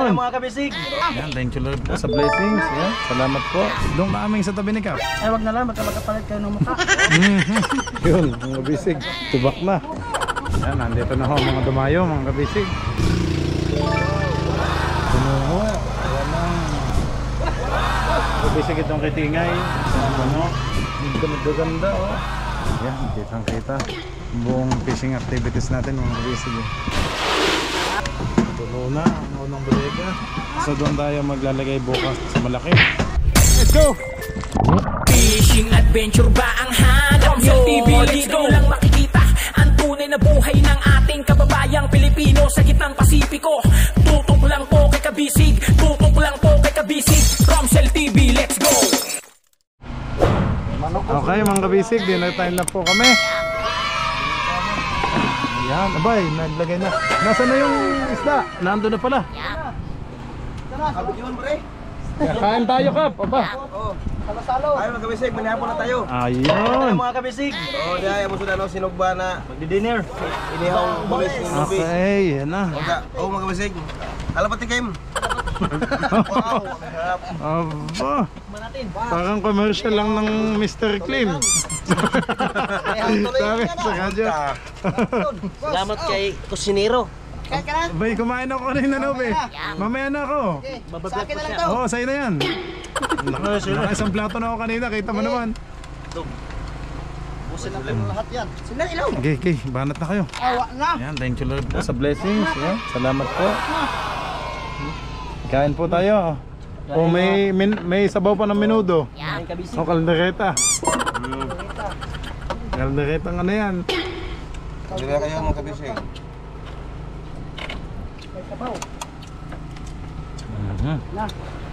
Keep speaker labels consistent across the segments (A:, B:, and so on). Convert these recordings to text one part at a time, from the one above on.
A: Ayun.
B: Mga kabisig.
A: Yan, thank you Lord po sa blessings. Yan, salamat po. Doon ka aming sa tabi ni Kap.
B: Ay, wag na lang. Magkapalit kayo ng mukha.
A: Yun, mga kabisig. Tubak na. Yan, nandito na ho mga dumayo, mga kabisig. Tumuho. Ayan na. Kabisig itong kitingay. Ano? Ang ganda oh. Yan, kitang kita. Buong fishing activities natin mga kabisig. Tulo na ang unang bodega. So doon tayo maglalagay bukas sa malaki. Let's go!
C: Fishing adventure ba ang hanap nyo? Let's go! Lang makikita ang tunay na buhay ng ating kababayang Pilipino sa gitnang Pasipiko. Tutok lang po kay Kabisig, tutok lang po kay Kabisig. Romsel TV, let's go!
A: Okay mga kabisig, dinner time na po kami. Ayan, abay, naglagay na. Nasaan na yung isda? Nandun na pala.
B: Kabigyan mo rin.
A: Kain tayo Kap, aba.
B: Salo-salo. Ay, mga kabisig. Manihapon na tayo.
A: Ayun.
B: Mga kabisig. Oo, diya. Mo sudah no sinugba na magdi-dinner. Inihong bulis ng lubi.
A: Okay, yan na.
B: Oo, mga kabisig. Alam pati kayo. Wow,
A: Aba, parang commercial lang ng Mr. Clean. Sabi sa radyo.
B: Salamat kay Kusinero.
A: Bay, kumain ako kanina no, be. Mamaya na ako.
B: Sa akin na lang to.
A: Oo, sa'yo na yan. Naka-isang plato na ako kanina, kita mo naman.
B: Busin na po lahat yan. Sila ilaw.
A: Okay, banat na kayo.
B: Awa na.
A: Yan, thank you Lord po sa blessings. Yan, salamat po. Kain po tayo. O may sabaw pa ng menudo.
B: Ay, kabisig.
A: O kaldereta. Kaldereta nga na yan.
D: Hindi na kayo mga kabisig.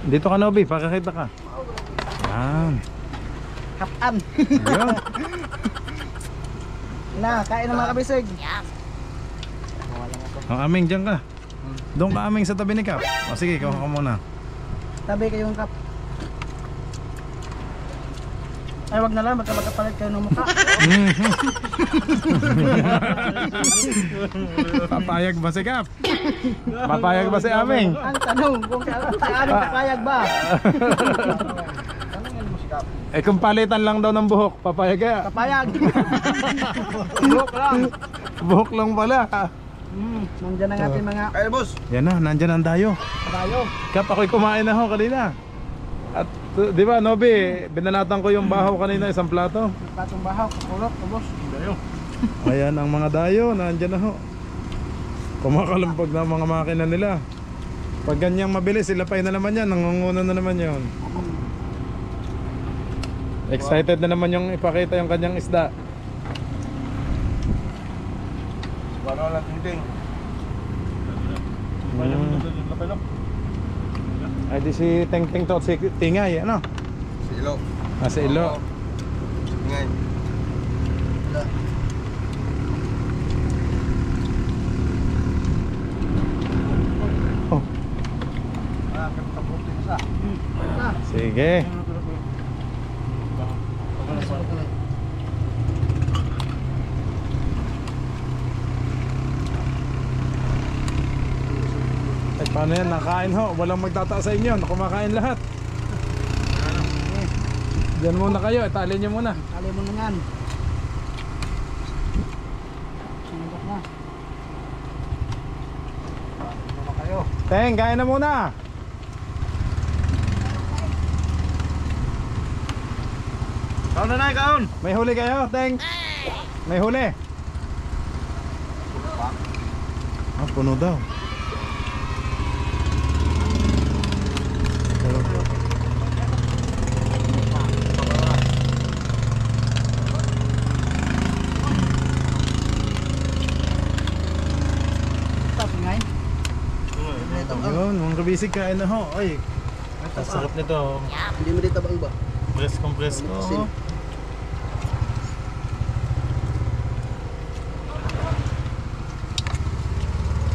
A: Dito ka Nobi, pakakita ka. Yan.
B: Kapan.
A: Yan.
B: Na, kain ng mga kabisig.
A: Ang aming dyan ka. Doon ka aming sa tabi ni Kap. O sige, ikaw ka muna.
B: Tabi kayong kap. Ay, wag na lang. Magkapalit kayo ng mukha.
A: Papayag ba si Kap? Papayag ba si aming?
B: Ang tanong, kung saan papayag ba?
A: Eh kung palitan lang daw ng buhok, papayag kaya?
B: Papayag. Buhok lang.
A: Buhok lang pala.
B: Nandiyan ang ating mga
D: Ay, boss.
A: Yan na, nandyan ang dayo.
B: tayo.
A: Kap, ako'y kumain na ho kanina. At di ba Nobi, binanatan ko yung bahaw kanina, isang plato.
B: Patong bahaw, kakulot, ubos.
A: Ayan ang mga dayo, nandyan na ho. Kumakalampag na ang mga makina nila. Pag ganyang mabilis, ilapay na naman yan, nangunguna na naman yun. Excited na naman yung ipakita yung kanyang isda.
D: Wala lang tingting.
A: Ay di si Teng Teng to at si Tingay, ano?
D: Si Ilo.
A: Nasa ilo.
D: Ngayon.
A: Oh, sige. Ay, paano yan? Nakain ho. Walang magtataas sa inyo. Kumakain lahat. Diyan muna kayo. Itali nyo muna.
B: Kali mo na yan. Sinugok na. Kayo.
A: Teng, kain na muna.
D: Kaon na na, kaon.
A: May huli kayo, Teng? May huli. Ah, puno daw. Ayun, mga kabisig, kain na ho. Ay, ang sarap nito.
B: Hindi mo dito bang ba?
A: Presko.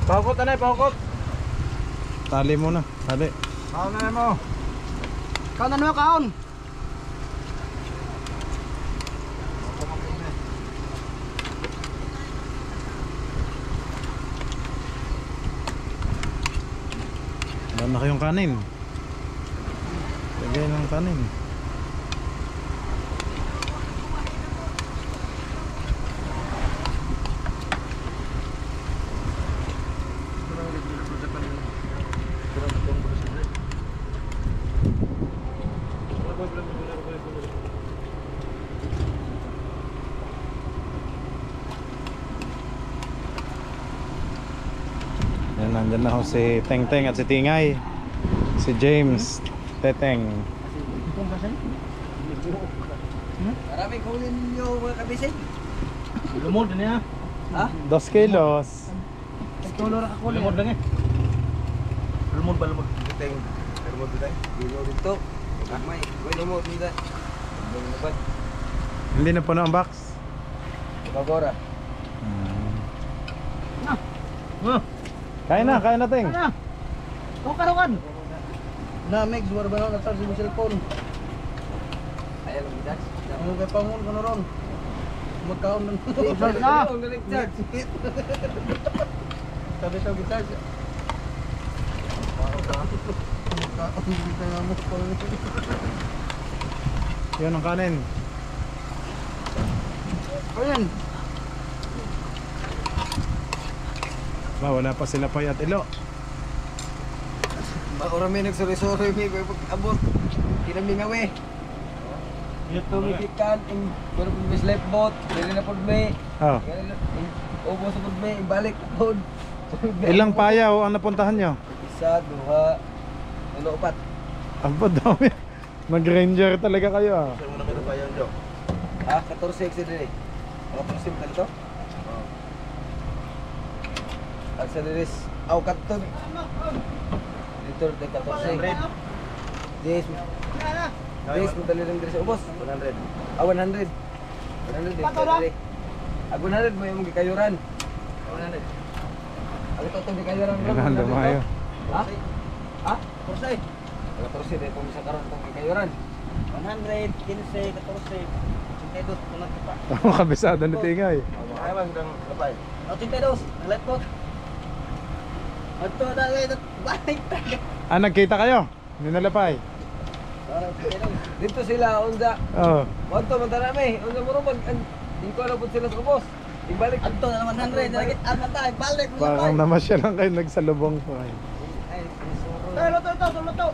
D: Pakot, anay, pakot.
A: Tali muna, tali.
D: Kaon na mo.
B: Kaon ano kaon?
A: Meron na kayong kanin. Lagay ng kanin. Yan, nandyan na ho si Teng Teng at si Tingay. Si James, Teteng.
B: Maraming kunin ninyo mga kabisig.
D: Lumod niya.
B: Ha?
A: 2 kilos.
B: Tulo na ako.
D: Lumod lang eh. Lumod ba lumod?
B: Teng. Lumod dito. Lumod dito. May. Wala lumod dito. Lumod.
A: Hindi na puno ang box.
B: Bagora.
A: Kaya na, Teng.
B: Kung karuan. Na Megs, wala ba na nag-charge mo cellphone? Ay, alam mo dyan? Ang mga pangun ko na ron. Magkaon ng... Charge na! Ang nag-charge. Sabi ito, charge.
A: Yun ang kanin.
B: Ayan.
A: Ba, wala pa sila Pay at Ilo.
B: Orang may nagsuri-suri may pag-abot. Kinaming awe. Ito may kikan, pero kung may slip boat, dili na pod may.
A: Oh.
B: Ubos na pod may, ibalik na pod.
A: Ilang payaw ang napuntahan nyo?
B: Isa, duha, ulo, upat.
A: Aba, dami. Mag-ranger talaga kayo ah.
D: Saan mo na may payan, Jo?
B: Ah, 14 exit din eh. 14 tal to? Ang sa liris, aw katon. Dito, de 14. 10. 10 mo dali lang diri sa ubos.
D: 100.
B: Ah, 100. 100 din. Ah, 100 mo yung gikayuran. 100. Ang ito itong gikayuran.
A: Yan ang lumayo.
B: Ha? Ha? 14. 14 dito sa karon itong gikayuran. 100, 15, 14, 82, tunag pa.
A: Tama kabisado ni Tingay.
D: Ay, bang dang lapay.
B: 82, nalit po. Ato na ngayon, balik tayo.
A: Ah, nagkita kayo? Ninalapay?
B: Dito sila, unsa.
A: Oo.
B: Wag to, manta namin. Unsa mo rin, hindi ko alam po sila sa kubos. Ibalik. Ato na naman 100, nalagit, aman tayo, balik.
A: Parang namasya lang kayo nagsalubong po.
B: Tayo, luto.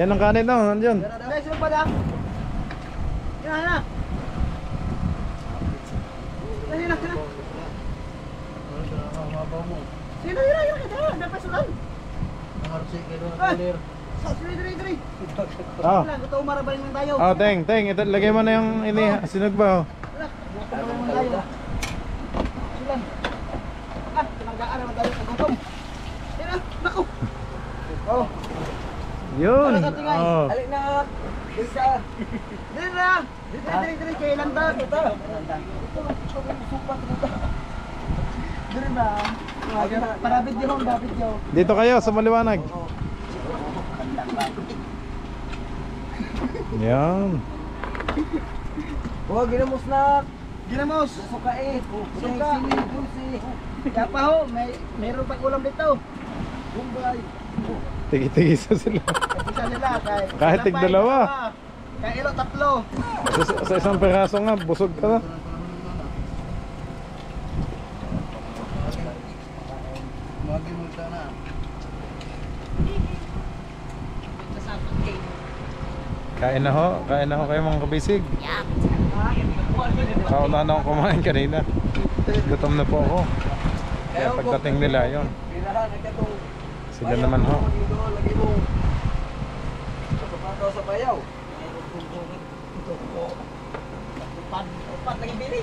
A: Yan ang kanin no, nandiyan.
B: Dahil sila pa na. Yan na. Dali na. Sino yun? Dapat sulan. Diri.
A: Oh.
B: Gusto umarabayin ng tayo.
A: Oh, Teng, ito lagay mo na yung sinug ba? Oh.
B: Sulan. Ah, tinanggaan naman tayo sa gutom. Sino? Naku. Oh.
A: Yun. Oh.
B: Alik na. Bisa. Diri na. Diri kay lantan. Diri na. Para video ba video.
A: Dito kayo sa maliwanag. Yan.
B: Oh, ginamos na. Ginamos. Suka eh. Suka. Kaya pa ho, mayroon pang ulam dito. Bumbay.
A: Tigi-tigisa sila.
B: Isa nila
A: Kahit tig dalawa.
B: Kaya ilo tatlo.
A: Sa isang peraso nga, busog ka na.
B: Magimulta na.
A: Kain na ho kayo mga kabisig. Kauna na akong kumain kanina. Gutom na po ako. Kaya pagdating nila yon. Sila naman ho.
B: Sa bayaw. Upat lagi bili.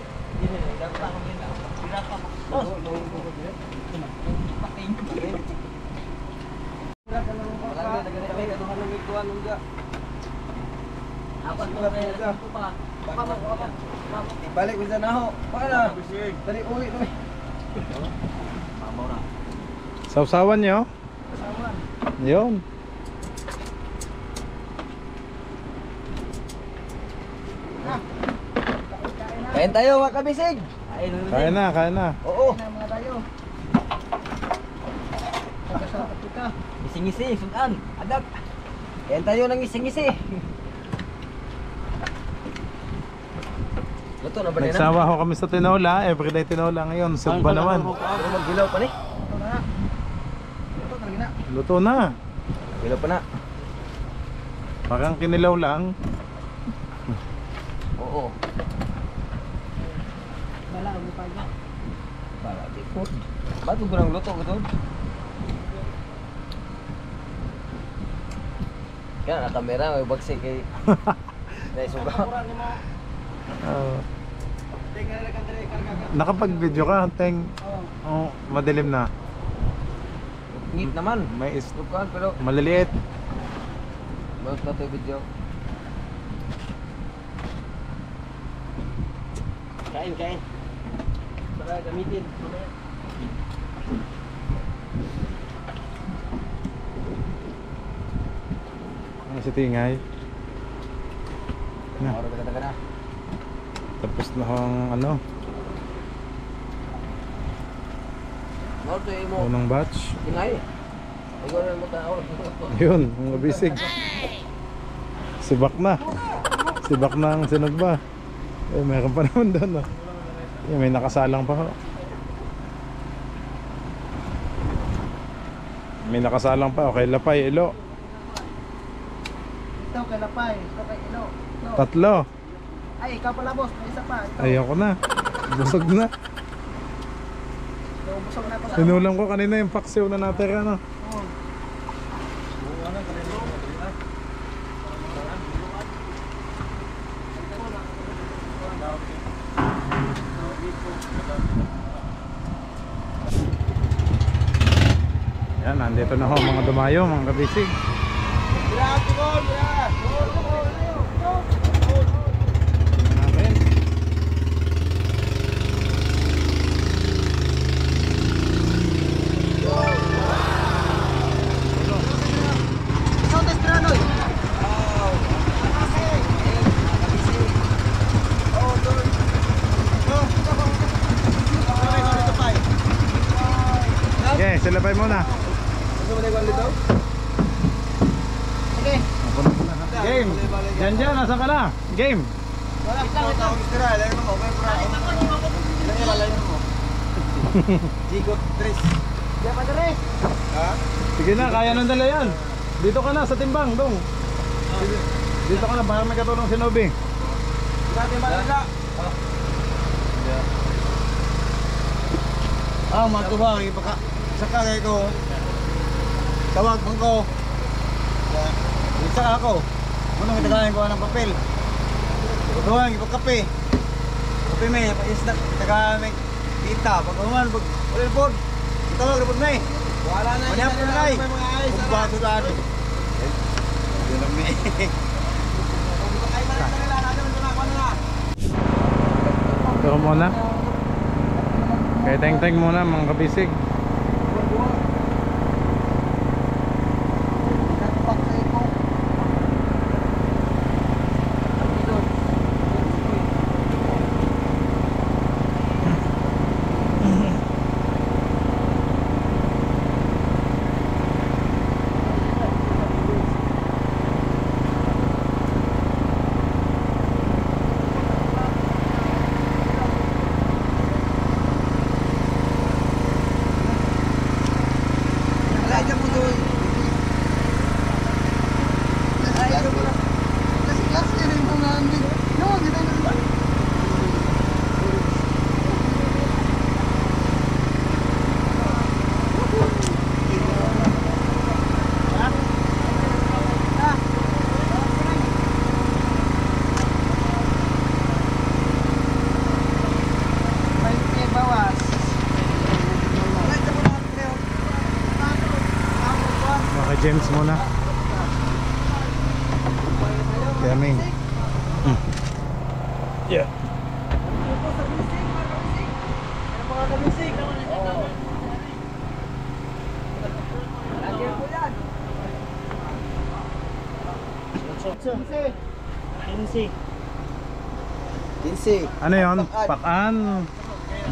B: Balik bisa na ho. Paano? Tadi uwi na.
A: Sausawan nyo. Yun.
B: Kain tayo mga kabisig.
A: Kain na.
B: Oo.
E: Mga tayo. Pagkasapit ka.
B: Ngisi-ngisi, sudan. Adak. Kaya tayo ng ngisi-ngisi. Luto na ba nila?
A: Nagsawa ho kami sa tinola. Everyday tinola ngayon. Sugba naman.
B: Magbilaw pa ni?
A: Luto na.
B: Bilaw pa na.
A: Parang kinilaw lang.
B: Oo. Bala, ano pa niya? Bala, di po. Ba't mo nang luto ko doon? Kaya na kamera, may bagsik kay... Naisuga.
A: Nakapag-video ka, Teng. Oh, madilim na.
B: Ngit naman.
A: May
B: Lukaan, pero...
A: maliliit.
B: Ba't na ito yung video? Kain, kain. Para gamitin.
A: Ang si Tingay. Na.
B: Oro ka na.
A: Tapos na ang ano,
B: Oro to mo.
A: unang batch.
B: Tingay. Ikaw na mo tao.
A: Yun, mga bisig. Sibak na. Sibak na ang sinagba. Eh, meron pa naman doon. Oh. May nakasalang pa. Oh. May nakasalang pa. Okay, lapay, ilo.
B: Ito kay Lapay, ito kay Ilo. Ito.
A: Tatlo.
B: Ay, ikaw pala boss, may isa pa. Ito.
A: Ayoko na. Busog na.
B: Ito, busog na pa.
A: Sinulang ko kanina yung paksiw na natira. No? Yan, nandito na ho mga dumayo, mga kabisig. Natin. Okay, silapay muna.
B: Sige.
A: Game. Yan dyan, nasa ka na? Game.
B: Wala ka tao.
D: Jigo 3.
B: Diyan pa dire.
A: Sige na, kaya nang dala yan. Dito ka na sa timbang, dong. Dito ka na, baka may katulong si Nobi.
D: Matubang, ipaka. Sakagay ko. Tawag pang ko. Isa ako. Ano may tagayin ko ng papel? Pagkawan, ipakape. Kape may, isnak, taga may kita. Pagkawan, ulit po. Tawag, report may. Wala na. Maniyap ko na ay. Kumbato na ano. Yun lang may.
A: Ito muna. Kaya teng-teng muna mga kabisig. James muna. Kaming. Yeah. Ano yun? Pakan.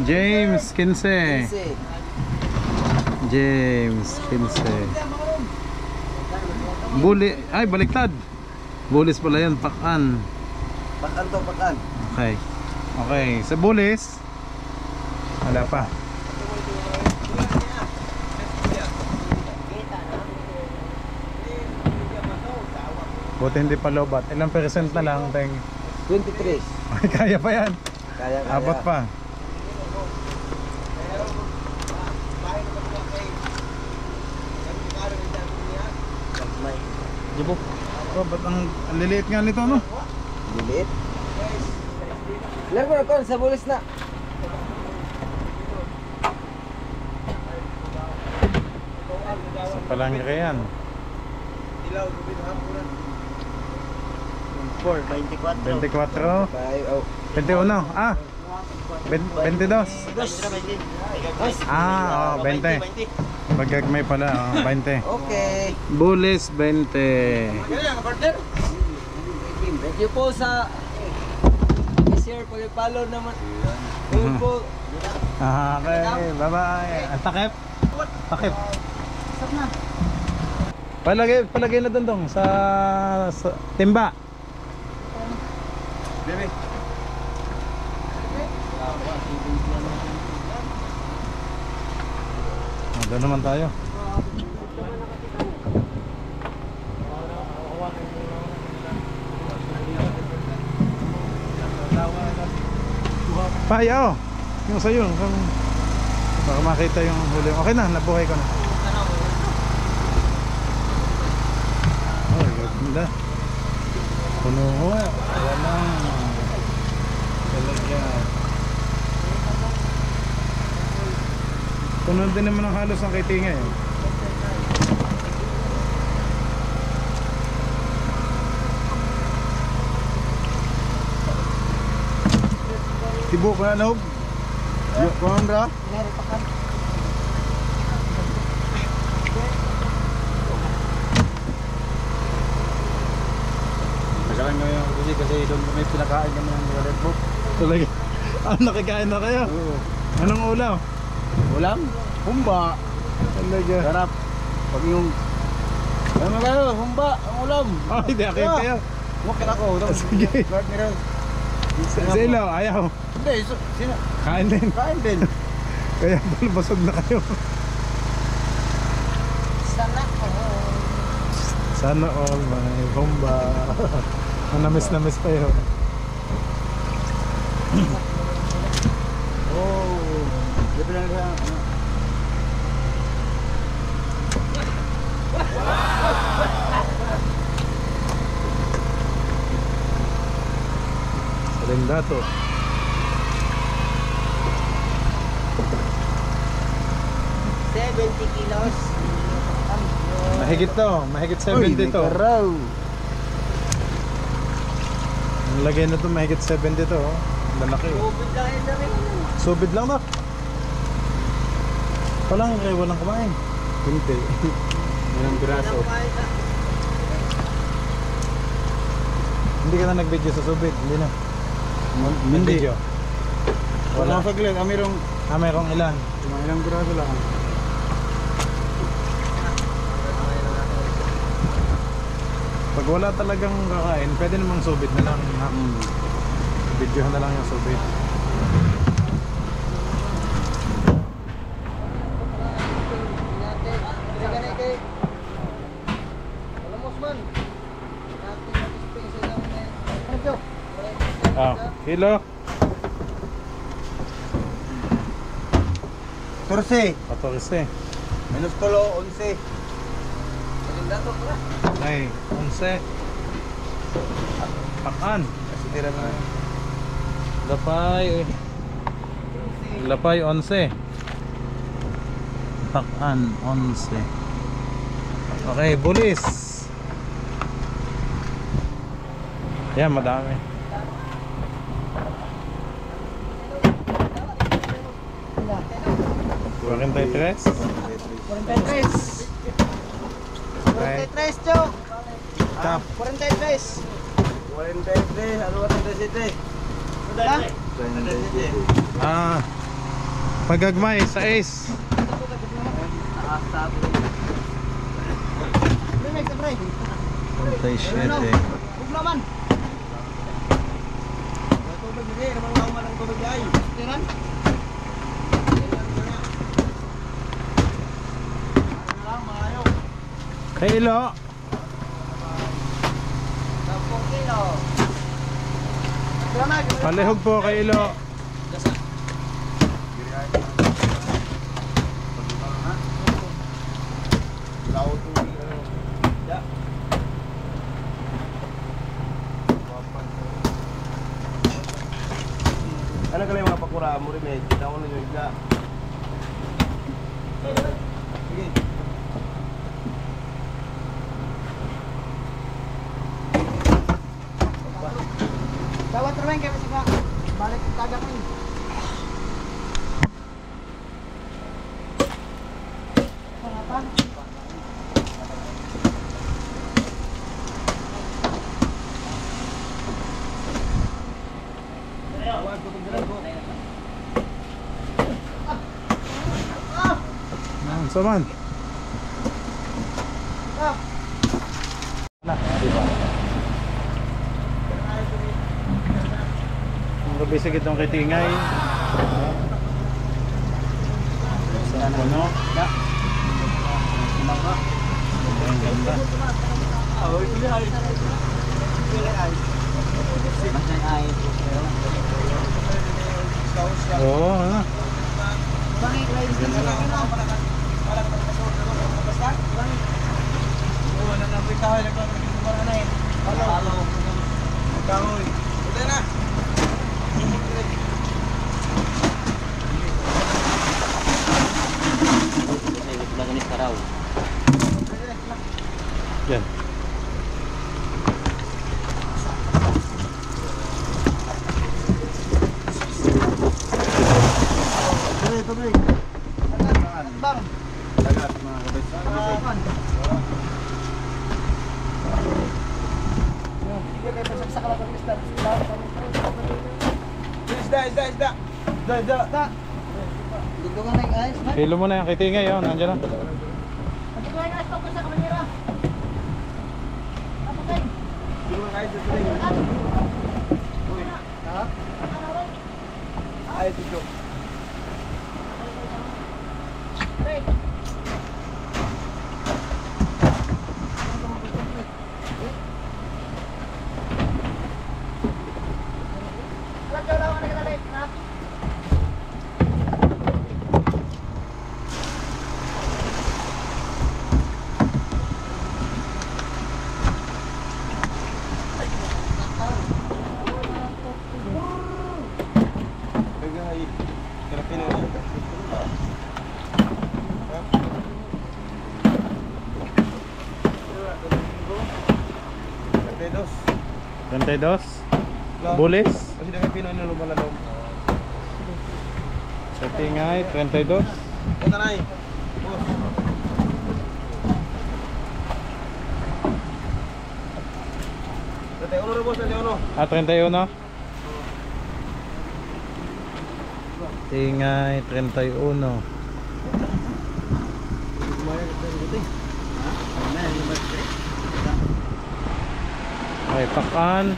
A: James 15. James 15. Ay, baliktad. Bulis pala yan, Pakan.
D: Pakan to, pakan.
A: Okay. Okay, sa Bulis wala pa. Buti hindi pa lobat. Ilang percent na lang, Teng?
D: 23.
A: Ay, kaya pa yan.
D: Kaya.
A: Abot pa.
D: Jibo.
A: Oh, ba't ang liliit nga nito, no?
D: Lilit. Laro na kon sa bulis na.
A: Sa palangga yan.
D: Ilaw, tubig hapunan. 4, 24.
A: 24.
D: Ay, oh.
A: 21. Ah. 22. Ah, oh, 20. Pagkagmay pala, oh, 20.
D: Okay.
A: Bulis 20.
D: Thank you po sa share pag-follow naman. Thank you po.
A: Ah, okay, bye-bye. Ang takip? Takip.
B: Stop na.
A: Palagay na doon sa timba.
D: Bebe.
A: Doon naman tayo. Payaw. Yung sa'yo. Baka makita yung huli. Okay na, nabuhay ko na. Oh, ganda. Puno ho. Wala. Talaga. Puno din naman ang halos ang kaitinga eh. Tibo ka na, Nob? Kuhan bra?
B: Meron pa ka.
D: Masyakan nyo yung kasi doon may pinakain kami ng Red Book.
A: Talaga. Ah, nakikain na kayo?
D: Oo.
A: Anong ulam?
D: Ulam? Humba.
A: Talaga.
D: Sarap. Pag yung... Ano kayo? Humba. Ang ulam.
A: Oh, hindi akin kayo.
D: Wakil ako.
A: Sige.
D: Guard nila.
A: Sa ilaw, ayaw.
D: Hindi. Sino?
A: Kain din.
D: Kain din.
A: Kaya busog na kayo.
B: Sana all.
A: Sana all may bomba. Namis pa yun.
D: Oh. Di ba lang sa...
A: Salinda to.
B: $70.
A: Mahigit to. Mahigit 70 to.
D: Karaw.
A: Ang lagay na to mahigit 70 to. Oh. Lalaki.
B: Ubid dahil na rin.
A: Subid lang na. Walang kumain. Hindi. Walang braso. Hindi ka na nag-video sa subid. Hindi na.
D: Hindi.
A: Nag-video.
D: Wala
A: Wala.
D: saglit. Amirong...
A: Mayroong ilan.
D: Ilang braso lang.
A: Pag wala talagang kakain, pwede namang subid na lang. Video na lang yung subid. Ah, kilo.
D: 14.
A: 14.
D: Minus tulo, 11.
A: Ay, 11. Pakan.
D: Kasi tira na.
A: Lapay 11. Pakan 11. Okay, bulis. Yan, madami. $43.
B: 43.
A: Okay.
B: 43, Chok.
A: Tap.
B: 43.
D: 43. Ano ba 37?
B: Ha?
D: 27.
A: Ah, pagagmay sa ace.
B: Remix, pre. pre.
A: 37.
B: Huwag naman.
D: Tubig hindi, naman lauman ng tubig ay.
B: Tiran.
A: Kay Ilo.
B: 10 kilo. Tiran na.
A: Palihog po kay Ilo.
D: Ano kaya mga pakura mo rin eh? Kita ko na yung isda. Sige.
B: Dawat rin kayo sa balik ng tagak mo. Pangapan.
A: Saman. Ang kabisig itong kitingay. Sa puno. Ang ganda. Oo, ano? Yan.
B: Bang.
D: Tagat mga kabisig.
B: Sige kayo pasaksak lang ng isda.
D: Isda.
B: Dito nga na yung ayos, man.
A: Kilo mo na yung kitingay, oh. Nandiyan na.
B: Dito nga yung stock ko sa kamanira. Apa kayo? Ha?
D: Ay, dito.
B: Hey. Alam ko lang na kanalay, na.
D: Kagay. Karapin na. Pedos.
A: 32. Bulis.
D: Kasi dami Pinoy na lumalalong.
A: Kitingay, 32.
D: Ito na eh. Boss. Dati uno rin boss, dati uno.
A: 31. Tingay, 31. Ay, pakan.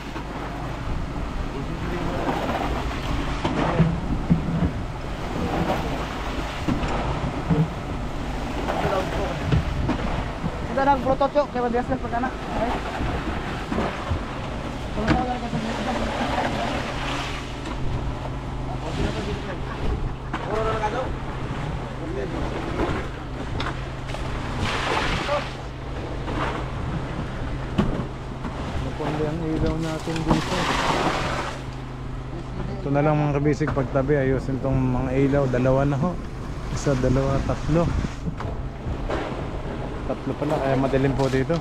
B: Kita nang prototyo kaya biasa pagkana. Ay. Kalau tahu lagi sa dito.
D: Puro na nakagaw.
A: Napundi ang ilaw natin dito. Ito na lang mga kabisig pagtabi. Ayusin tong mga ilaw. Dalawa na ho. Isa, dalawa, tatlo. Tatlo pala. Kaya madilim po dito.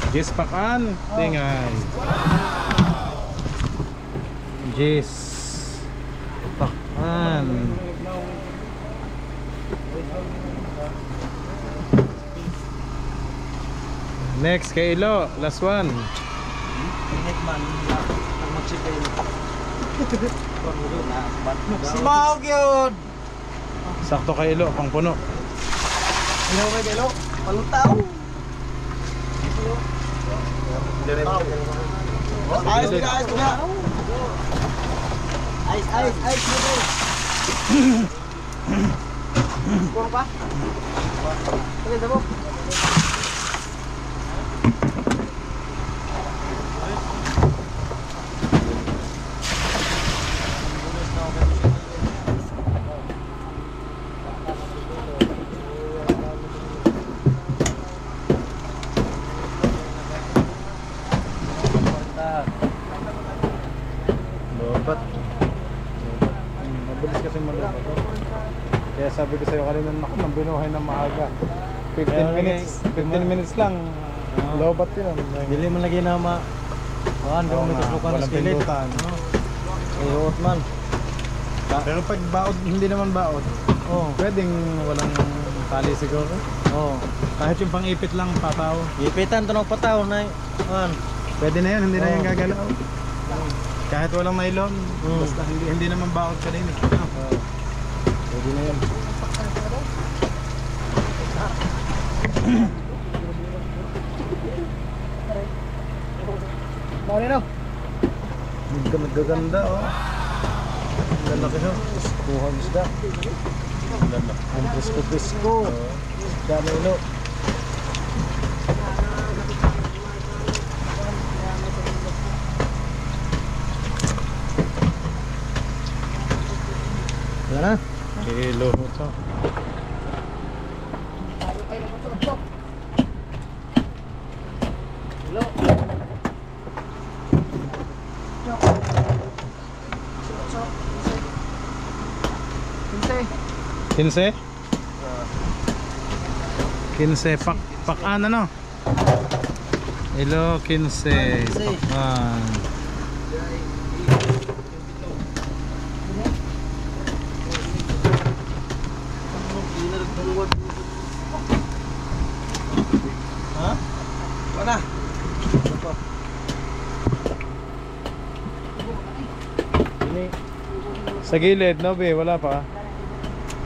A: Jis pakan. Tingay. Jis pakan. Next kay Ilo. Last one.
B: Init man. Ang magsipin.
D: Sumahog yun!
A: Sakto kay Ilo, pang puno.
B: Ano ba kilo? Palutaw.
D: Ayos ka, ayos ka!
B: Ice mo bro. Puro pa? Sige, sabo.
A: Lobat. Mabilis kasi maglobat. Kaya sabi ko sa'yo kanina, naku, nang binuhay ng maaga. 15 minutes lang. Lobat yun.
B: Dili man lagi na ma. Kuan daw may tuslukan
A: Walang
B: sa skillet.
A: pindutan.
B: Iot man.
A: Pero pag baod, hindi naman baod.
B: Oh.
A: Pwedeng walang tali siguro.
B: Oh.
A: Kahit yung pang-ipit lang, pataw.
B: Ipitan to ng pataw na. Kuan.
A: Pwede na yan, hindi na
B: Oo.
A: yan gagalaw. Kahit walang nylon, basta hindi naman baod kanina. Pwede na yan.
B: Mao nino.
A: Nagaganda oh. Ang lalaki no.
B: Kuha isda. Ang pisko-pisko. Isda na ilo. Yan na.
A: Kilo ito. Kinse? Kinse pak ano? Ilo 15 pakan.
B: Ha? Wala.
A: Sa gilid, no be, wala pa.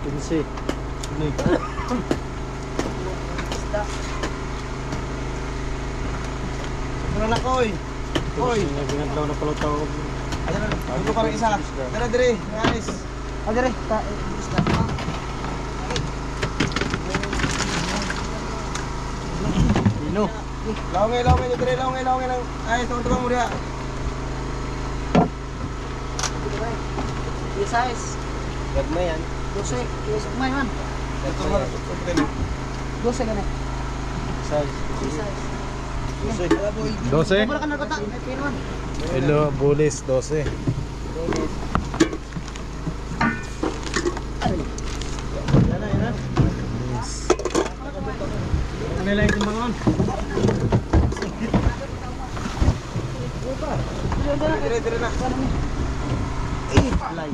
B: 15.
D: Ano na ko, oy? Oy!
B: Ginadlaw na palutaw.
D: Ano ka rin isa? Tara, dire, alis.
B: Dire. Ino.
D: Lawangay nyo dire, lawangay lang. Ay, tukang mo diya.
B: Size.
D: Gagmay yan.
B: 12. Yes, may man.
D: Ito mo, tukang
B: 12 ganit.
D: size.
B: Size.
A: 12?
B: Wala ka na kata. May pinuan.
A: Ilo bulis 12.
B: Yan. Ano lang yung mga on?
D: Dire na.
B: Lay.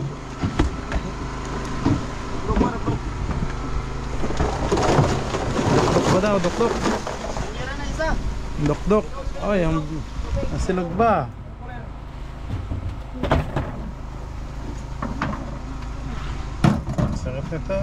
A: Dok ba daw, dok?
B: Tira na isa.
A: Dok. Ay, ang silog ba? Sarap nito.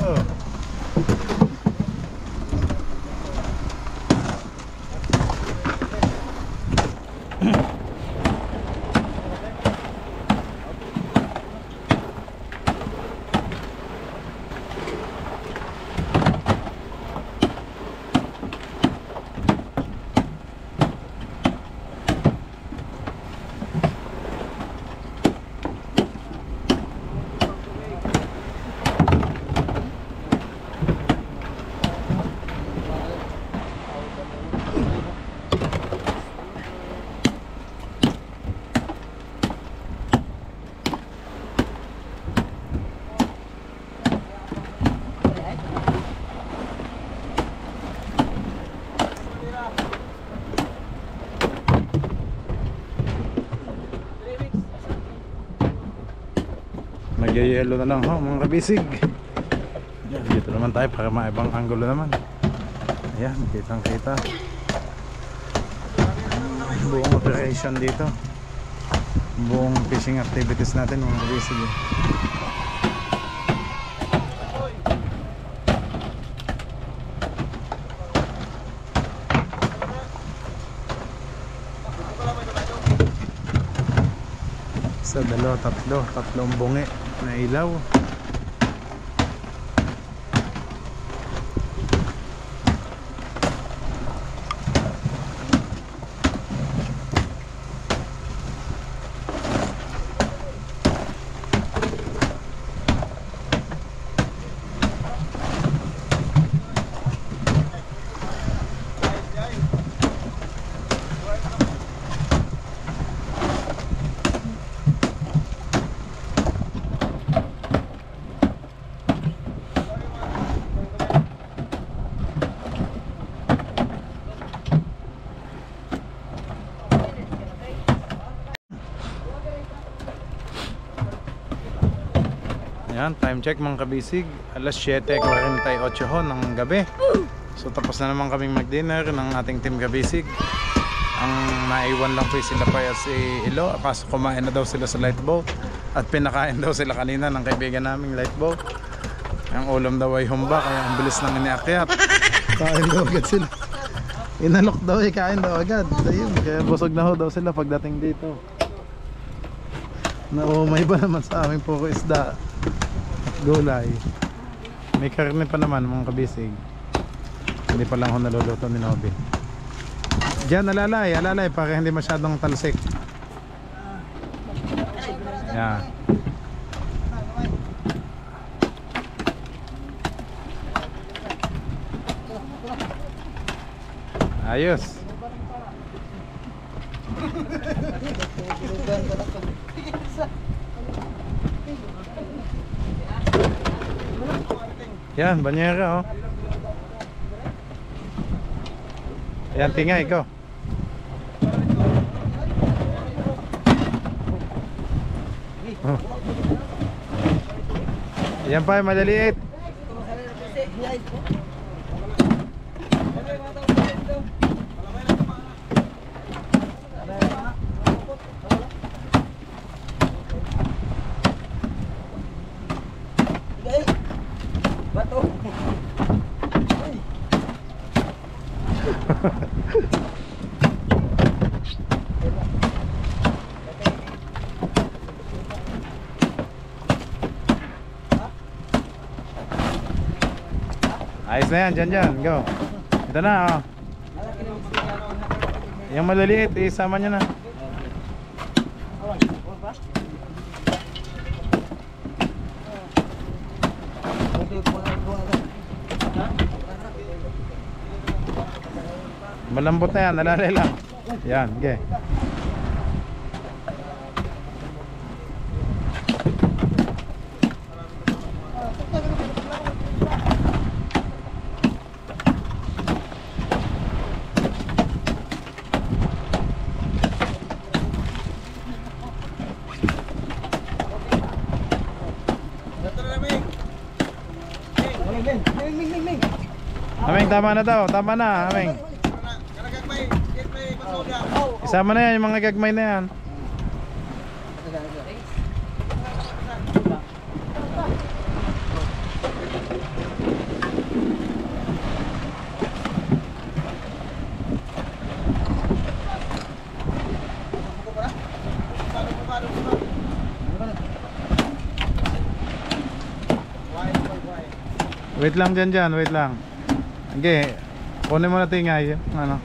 A: Nagyayelo na lang ho mga kabisig. Yan, dito naman tayo para maibang angulo naman. Ayan, kitang kita buong opera operation dito. Buong fishing activities natin mga kabisig. Sa dalawa, tatlong bungi na ilaw. Yan, time check mga kabisig. Alas 7:48 ho ng gabi. So tapos na naman kaming mag-dinner ng ating team kabisig. Ang naiwan lang po sila pa si Ilo. Kaso kumain na daw sila sa light boat. At pinakain daw sila kanina ng kaibigan naming light boat. Ang ulam daw ay humba, kaya ang bilis nang iniakyat. Kain daw agad sila. Inalok daw eh, kain daw agad. Ayun, kaya busog na ho daw sila pagdating dito. Naumay ba naman sa aming puro isda at gulay. May karne pa naman mga kabisig. Hindi pa lang ho naluluto ni Nobby. Diyan alalay para hindi masyadong talsik. Yan. Ayos. Yan, banyera oh. Yan, tingay ko. Oh. Yan pa, madaliit. Ayos na yan, dyan, go. Ito na oh. Yung maliliit, isama nyo na. Malambot na yan, nalalay lang. Yan, okay. Aming, tama na daw, tama na, Aming. Isama na yan, yung mga gagmay na yan. Wait lang dyan, wait lang. Okay, kunin mo na tingay. Ano?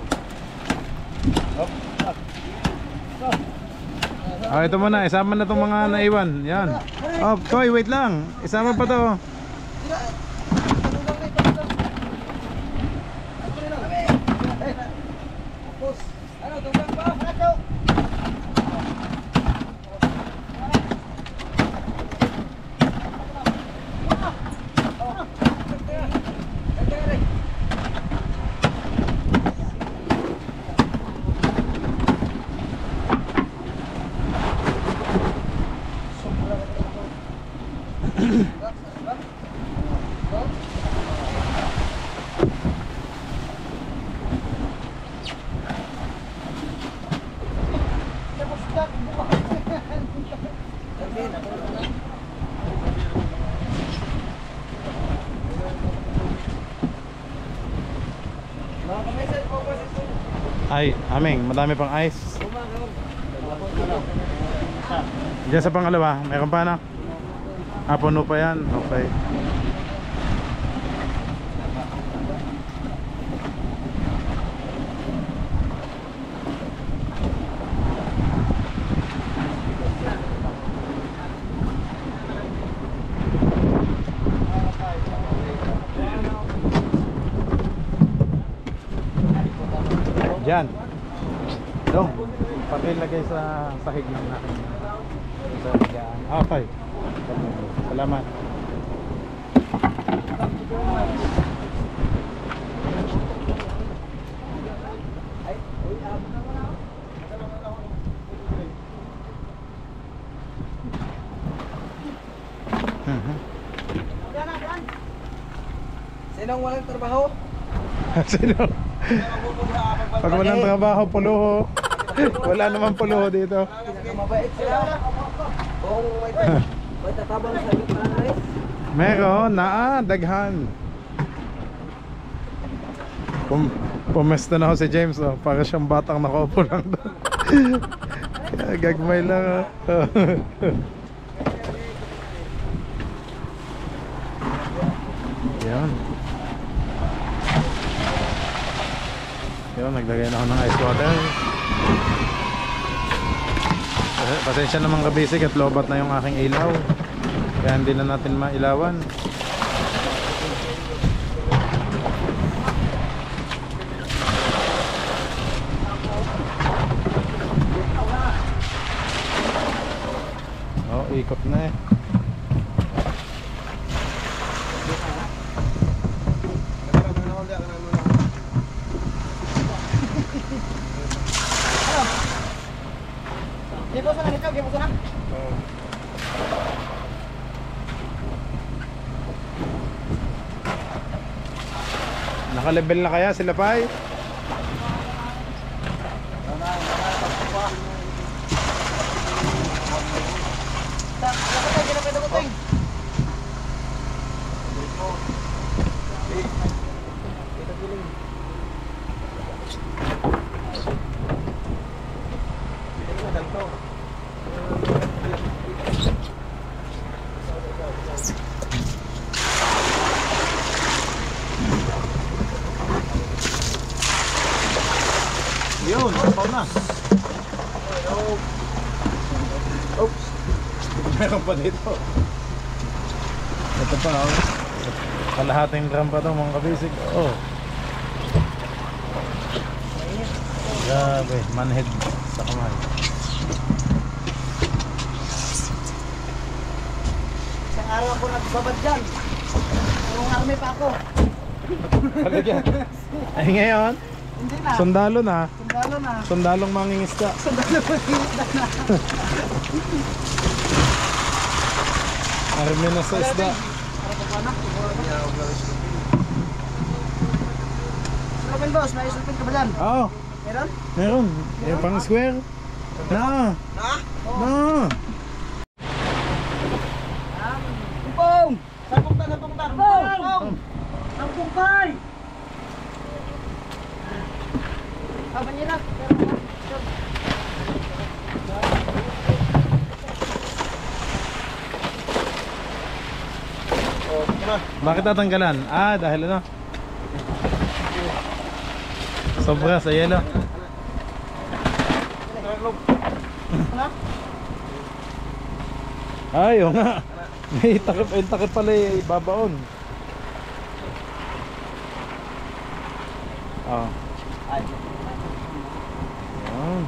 A: Ah, ito muna, isama na itong mga naiwan. Yan. Oh, Koy, wait lang. Isama pa to. Ay, aming, madami pang ice. Diyan sa pangalawa, meron pa na? Ah, puno pa yan. Okay. Diyan. Dong, pakilagay sa sahig ng natin. Okay. Salamat.
B: Sinong walang trabaho?
A: Sino? Pag walang trabaho, puluho. Wala naman puluho dito.
B: Mabait sila. Kung may tatabang sa gitna ng race.
A: Meron, daghan. Pumesta na ako si James, oh. Para siyang batang nakaupo lang doon. Gagmay lang, oh. Yan. Yan, naglagay na ako ng ice water. Pasensya naman kabisig at lobat na yung aking ilaw. Kaya hindi na natin mailawan. Oh, ikot na eh. Naka-level na kaya sila Pai? Yun, sapaw na. Oops. Meron pa dito. Ito pa, oh. Kalahating drum pa ito mga kabisig. Oh. Grabe, manhead sa kamay.
B: Isang araw ako nagbabad dyan. Yung army pa ako.
A: Palagyan. Ay ngayon,
B: Hindi na.
A: sundalo na.
B: Sundalo na.
A: Sundalong mangingisda.
B: Sundalo na.
A: Army na sa isda.
B: Robin boss, may isulpin ka ba dyan?
A: Oo,
B: Meron?
A: meron. Yung pang square. Na.
B: Ha?
A: Na.
B: Kumpong! Saan punta? Kumpong! Ang kumpay! Aban nila.
A: Bakit tatanggalan? Ah, dahil ano? Sobra sa yelo. Ay, oo nga. May takip pala babaon. Oh. Ayan.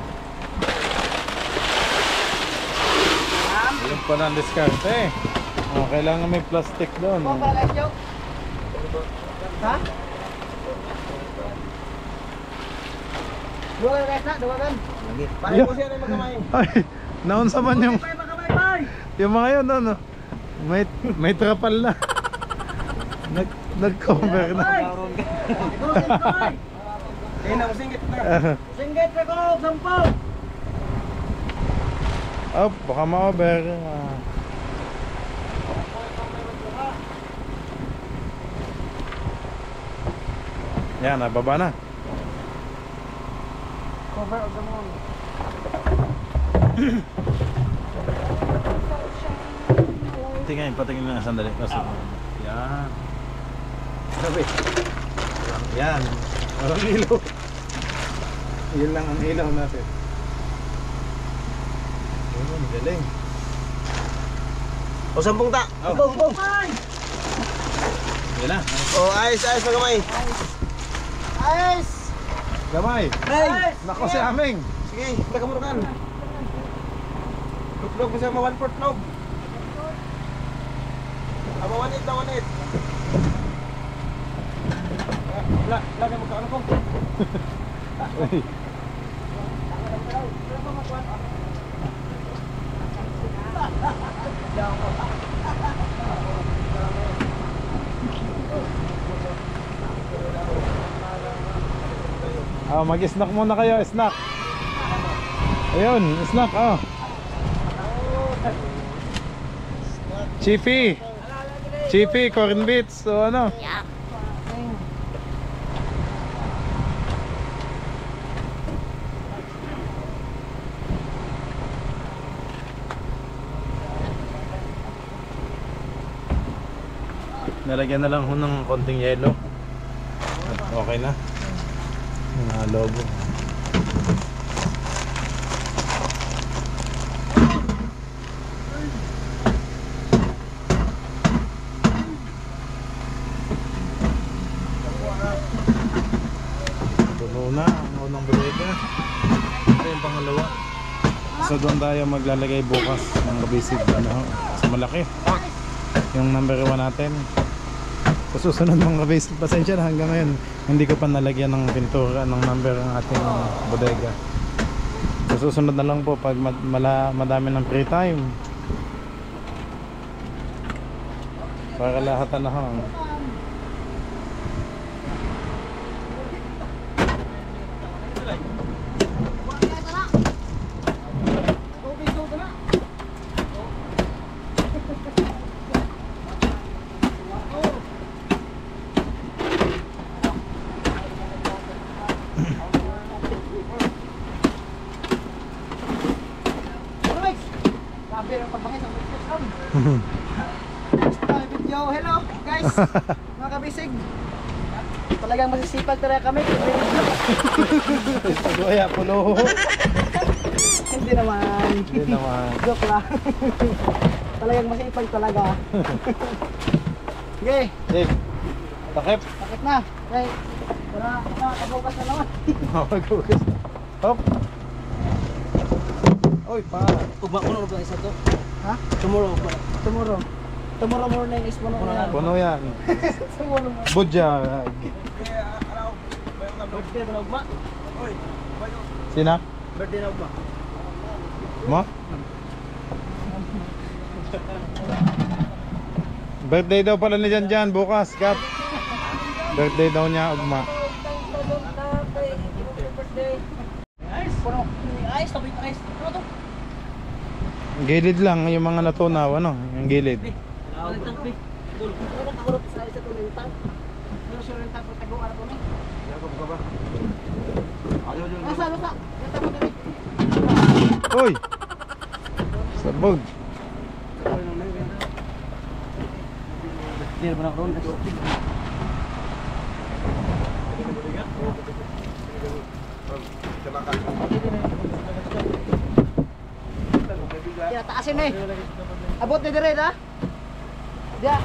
A: Ayan pala ang diskarte. Oh, kailangan may plastic doon.
B: Kumpong pala live joke. Ha? Duwagan guys na, duwagan. Lagi. Pahay mo siya rin magkamay.
A: Ay, naunsa man yung
B: Pay magkamay.
A: yung mga yun, ano? May trapal na. Nag-cover na.
B: Singgit na ko, sampaw.
A: Oh, baka ma-over. Yan, nababa na.
B: Cover of the moon.
A: Tingnan, patingin na sandali. Yan. Sabi. Yan. Walang ilaw. Yun lang ang ilaw natin. Yun, galing.
D: O, 10 ta. Bong.
A: Yan na.
D: O, ayos mga kamay. Ayos.
A: Gamay.
D: Hey.
A: Nako si Aming.
D: Sige, nakamurukan. Luklog mo siya, 1/4 nog. Aba, 1/8 na 1/8. Lagi mo kaano ko.
A: Mag-snack muna kayo, snack. Ayun, snack, Chippy, corn beets, so ano? Nalagyan na lang ho ng konting yelo. At okay na. Yung logo. Puno na ang unang bodega. Ito yung pangalawa. So doon tayo maglalagay bukas ng kabisig, ano, sa malaki. Yung number 1 natin. Sa susunod mga kabisig, pasensya na hanggang ngayon hindi ko pa nalagyan ng pintura ng number ng ating bodega. Sa susunod na lang po pag madami ng free time. Para lahat na lang.
B: Video, hello guys, mga kabisig. Talagang masisipag talaga kami.
A: Kaya pulo.
B: Hindi naman. Joke lang. Talagang masipag talaga. Okay.
A: Takip.
B: Takip na. Okay. Para makabukas na naman.
A: Makabukas. Hop. Oy, pa.
B: Puno ba isa to? Ha? Tomorrow morning is puno na.
A: Puno yan.
B: Tomorrow morning.
A: Budya.
B: Birthday na ugma.
A: Sina?
B: Birthday na ugma.
A: Mo? Birthday daw pala ni Janjan bukas, Kap. Birthday daw niya, ugma.
B: Ice, puno. Ice, tabi ice. Ano to?
A: Gilid lang yung mga natunaw, ano? Yung gilid. Uy! Sabog.
B: Dia benar ron. Ya taasin eh. Abot ni dire da. Dia.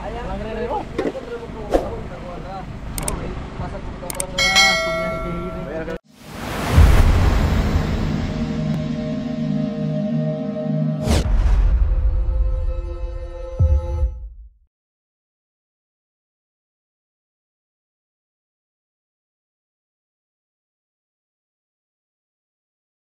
B: Ayah,